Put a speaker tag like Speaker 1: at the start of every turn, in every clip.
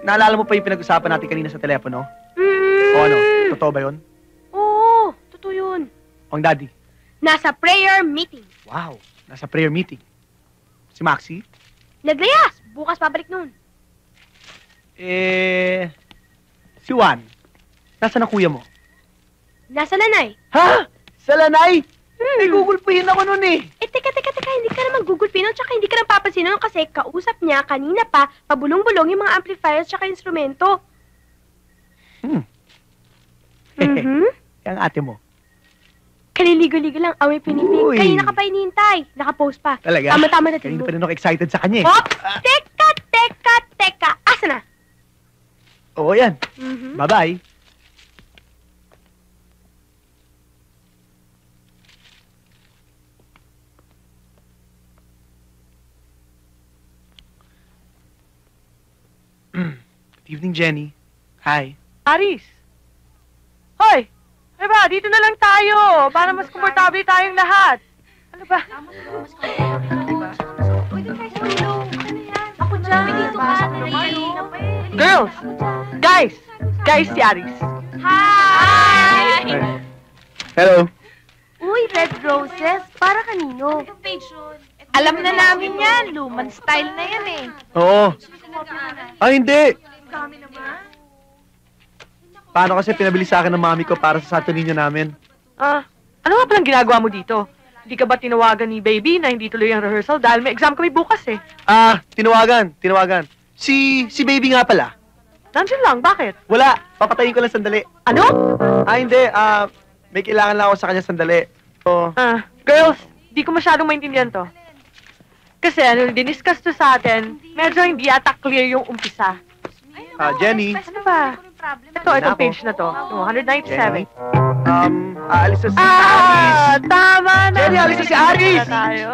Speaker 1: naalala mo pa yung pinag-usapan natin kanina sa telepono? O ano, totoo ba yun?
Speaker 2: Oo, totoo yun.
Speaker 1: Ang daddy?
Speaker 2: Nasa prayer meeting.
Speaker 1: Wow, nasa prayer meeting. Si Maxie?
Speaker 2: Naglayas! Bukas pabalik nun.
Speaker 1: Si Juan? Nasaan ang kuya mo?
Speaker 2: Nasa nanay.
Speaker 1: Ha? Sa lanay? Nagugulpihin ako nun eh.
Speaker 2: Teka, hindi ka naman Google Pinoy, tsaka hindi ka naman papansin nun kasi kausap niya kanina pa, pabulong-bulong yung mga amplifiers tsaka instrumento.
Speaker 1: Ang ate mo.
Speaker 2: Kaliligo-ligo lang, away pinipig.
Speaker 1: Uy.
Speaker 2: Kanina ka pa inihintay. Nakapost pa.
Speaker 1: Talaga?
Speaker 2: Tama-tama na
Speaker 1: Kanina
Speaker 2: mo.
Speaker 1: pa rin ako excited sa kanya eh.
Speaker 2: Hop! Teka! Asa na?
Speaker 1: Oo yan. Bye-bye. Good evening, Jenny. Hi.
Speaker 3: Aris! Hoy! Ay ba, dito na lang tayo para mas komportable tayong lahat. Ano ba?
Speaker 2: Ako dyan.
Speaker 3: Girls! Guys! Guys, si Aris.
Speaker 2: Hi!
Speaker 1: Hello.
Speaker 2: Uy, red roses. Para kanino?
Speaker 4: Alam na namin yan. Luman style na yan eh.
Speaker 1: Oo. Ay, hindi. Paano kasi pinabili sa akin ng mami ko para sa Santo Niño namin?
Speaker 3: Ano nga palang ginagawa mo dito? Hindi ka ba tinawagan ni Baby na hindi tuloy ang rehearsal dahil may exam kami bukas eh?
Speaker 1: Tinawagan. Si Baby nga pala.
Speaker 3: Nandiyan lang, bakit?
Speaker 1: Wala, papatayin ko lang sandali.
Speaker 3: Ano?
Speaker 1: Hindi, may kailangan lang ako sa kanya sandali. So,
Speaker 3: Girls, di ko masyadong maintindihan to. Kasi ano, diniscuss to sa atin, medyo hindi yata clear yung umpisa.
Speaker 1: Jenny.
Speaker 3: Ano ba? Itong page na to, yung 197.
Speaker 1: Aalis na si Aris.
Speaker 3: Tama na!
Speaker 1: Jenny, alis na si Aris!
Speaker 3: Tayo.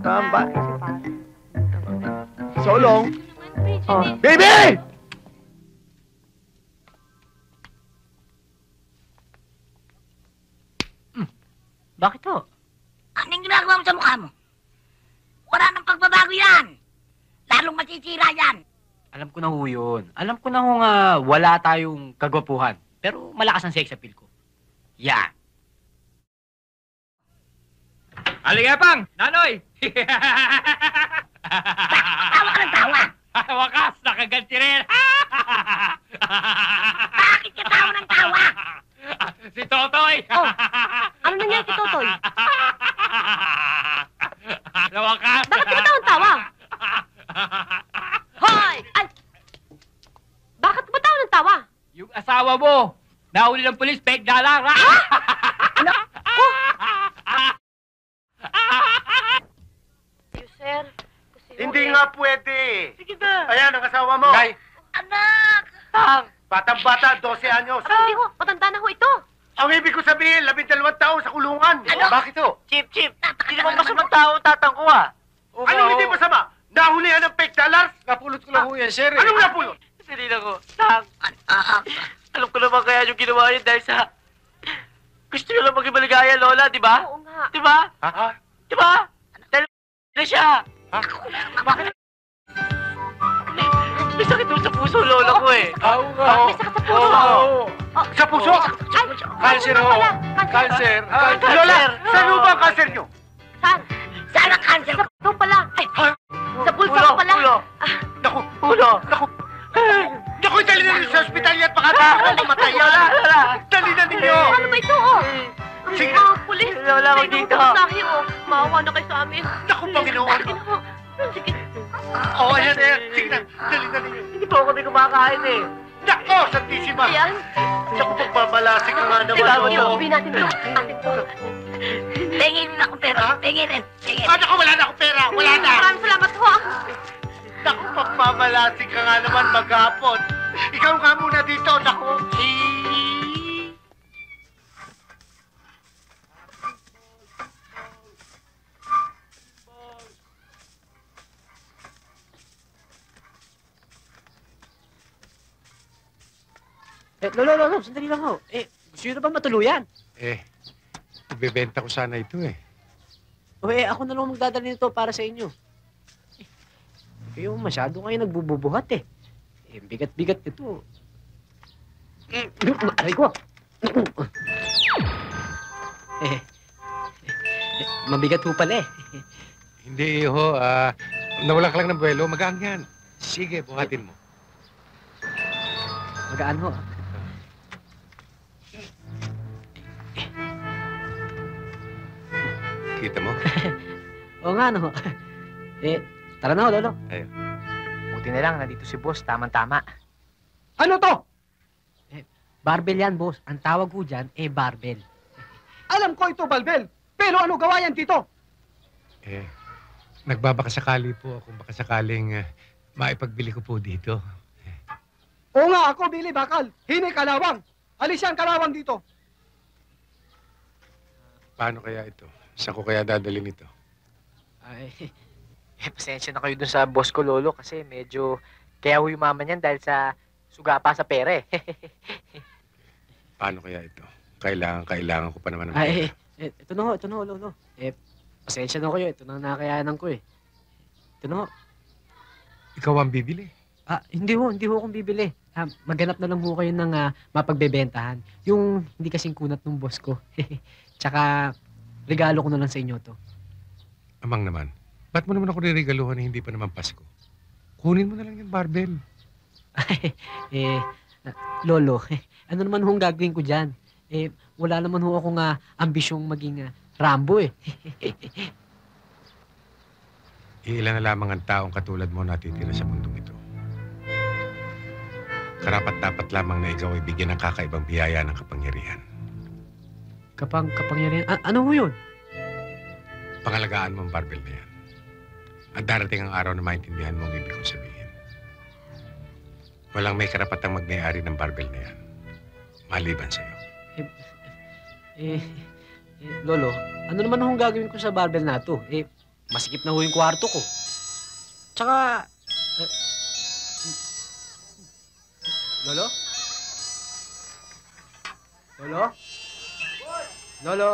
Speaker 1: Tama. So long.
Speaker 3: Oh.
Speaker 1: Baby!
Speaker 5: Bakit ho? Anong ginagawa mo sa mukha mo? Wala nang pagbabago yan! Lalong masisira yan!
Speaker 6: Alam ko na ho yun. Alam ko na ho nga wala tayong kagwapuhan. Pero malakas ang sex appeal ko. Yan.
Speaker 7: Aligapang! Nanoy!
Speaker 5: Tawa ka ng tawa!
Speaker 7: Wakas! Nakaganti rin!
Speaker 5: Bakit ka tawa ng tawa?
Speaker 7: Si Totoy!
Speaker 2: Ano nangyari kay Totoy?
Speaker 7: Nawakas!
Speaker 2: Bakit ka ba tawa? Hoy! Ay! Bakit ba tawa ng tawa?
Speaker 7: Yung asawa mo! Nahuli ng polis, peg na lang!
Speaker 2: Ano? Sir,
Speaker 1: Hindi nga pwede.
Speaker 3: Sige na.
Speaker 1: Ayan ang asawa mo.
Speaker 7: Kay,
Speaker 5: Anak!
Speaker 3: Tang!
Speaker 1: Batang-bata, 12 anyos.
Speaker 2: Hindi ho, matanda na ho ito.
Speaker 1: Ang ibig ko sabihin, 12 taon sa kulungan.
Speaker 5: Ano?
Speaker 1: Bakit ho?
Speaker 5: Chip! Hindi naman masamang tao tatangko ah!
Speaker 1: Anong hindi masama? Nahulihan ng fake dollars?
Speaker 7: napulot ko lang ho yan, sir.
Speaker 1: Anong napulot?
Speaker 3: Salina ko. Tang! Alam ko naman kaya yung ginawa niya dahil sa... Gusto niyo lang maging maligaya, Lola, di ba?
Speaker 2: Oo nga.
Speaker 3: Di ba?
Speaker 1: Ha?
Speaker 3: Di ba? Dahil na siya.
Speaker 5: Bakit?
Speaker 3: May sakit doon sa puso, Lola ko eh.
Speaker 7: Oo nga.
Speaker 2: May sakit sa puso.
Speaker 1: Sa puso?
Speaker 7: Cancer ho. Cancer.
Speaker 1: Lola, saan ho ba ang cancer nyo?
Speaker 2: Saan?
Speaker 5: Saan ang cancer
Speaker 2: Sa
Speaker 5: ko?
Speaker 2: puso pala. Ay, sa pulso ko pala.
Speaker 1: Naku,
Speaker 3: Ulo.
Speaker 1: naku, dali na ninyo sa ospital yan, baka mamatay yan. Dali na ninyo.
Speaker 2: Ano ba ito, oh?
Speaker 1: Sige.
Speaker 2: Mga pulis.
Speaker 3: Lola, ako
Speaker 2: May
Speaker 3: dito.
Speaker 2: nangutasahe, oh. Maawa na kayo sa amin.
Speaker 1: Naku, Panginoon.
Speaker 2: Sige ho. Sige.
Speaker 1: Oo, ayan. Sige na, dali na ninyo.
Speaker 3: Hindi po ako kumakain eh.
Speaker 1: Naku, Santissima.
Speaker 2: Ayan.
Speaker 1: Naku, pagbabalasik ka nga naman.
Speaker 2: Sige,
Speaker 1: oo.
Speaker 2: uwi natin ito. Atin to.
Speaker 5: Tingin na akong pera. Tingin.
Speaker 1: Naku, wala na akong pera. Wala na.
Speaker 2: Maraming salamat ho, ah.
Speaker 1: Naku, pagbabalasik ka nga naman maghapon. Ikaw nga muna dito, naku.
Speaker 6: Lolo, sandali lang ho. Gusto nyo na ba matuluyan?
Speaker 7: Ibebenta ko sana ito eh.
Speaker 6: Ako na lang magdadala nito para sa inyo. Kayo masyado kayo nagbububuhat eh. bigat-bigat ito. Aray ko. Mabigat ho pala eh.
Speaker 8: Hindi ho, nawala ka lang ng buwelo, magaan yan. Sige, buhatin mo.
Speaker 6: Magaan ho.
Speaker 8: Kita mo?
Speaker 6: Oo nga, no. Tara na ho, Lolo.
Speaker 3: Buti na lang, nandito si boss, tamang-tama.
Speaker 7: Ano to?
Speaker 6: Barbell yan, boss. Ang tawag ko dyan, barbell.
Speaker 7: Alam ko ito, Balbel. Pero ano gawa yan dito?
Speaker 8: Nagbabakasakali po ako, baka sakaling maipagbili ko po dito.
Speaker 7: Oo nga, ako, Billy Bakal. Hini kalawang. Alis yan kalawang dito.
Speaker 8: Paano kaya ito? Saan ko kaya dadalhin ito?
Speaker 6: Ay,
Speaker 3: Pasensya na kayo dun sa boss ko, Lolo, kasi medyo kaya yumaman yan dahil sa suga pa sa pere.
Speaker 8: Paano kaya ito? Kailangan ko pa naman ng
Speaker 6: ay,
Speaker 8: pera.
Speaker 6: ito na ho, Lolo. Pasensya na kayo. Ito na ang nakayanan ko eh. Ito na ho.
Speaker 8: Ikaw ang bibili.
Speaker 6: Hindi ho akong bibili. Maghanap na lang ho kayo ng mapagbebentahan. Yung hindi kasing kunat ng boss ko. Tsaka, regalo ko na lang sa inyo to.
Speaker 8: Amang naman, ba't mo naman ako riregaluhan na hindi pa naman Pasko? Kunin mo na lang yung barbell.
Speaker 6: Lolo, ano naman hong gagawin ko dyan? Wala naman ho akong ambisyong maging Rambo eh.
Speaker 8: Iilan na lamang ang taong katulad mo natitira sa mundong ito. Karapat-dapat lamang na ikaw ay bigyan ng kakaibang biyaya ng kapangyarihan.
Speaker 6: Kapangyarihan? Ano ho yun?
Speaker 8: Pangalagaan mo ang barbell na yan. At darating ang araw na maintindihan mo ang ibig kong sabihin. Walang may karapatang magmayari ng barbell na yan. Maliban sa'yo.
Speaker 6: Lolo, ano naman hong gagawin ko sa barbell na to? Masikip na ho yung kwarto ko. Tsaka... Lolo? Lolo? Lolo?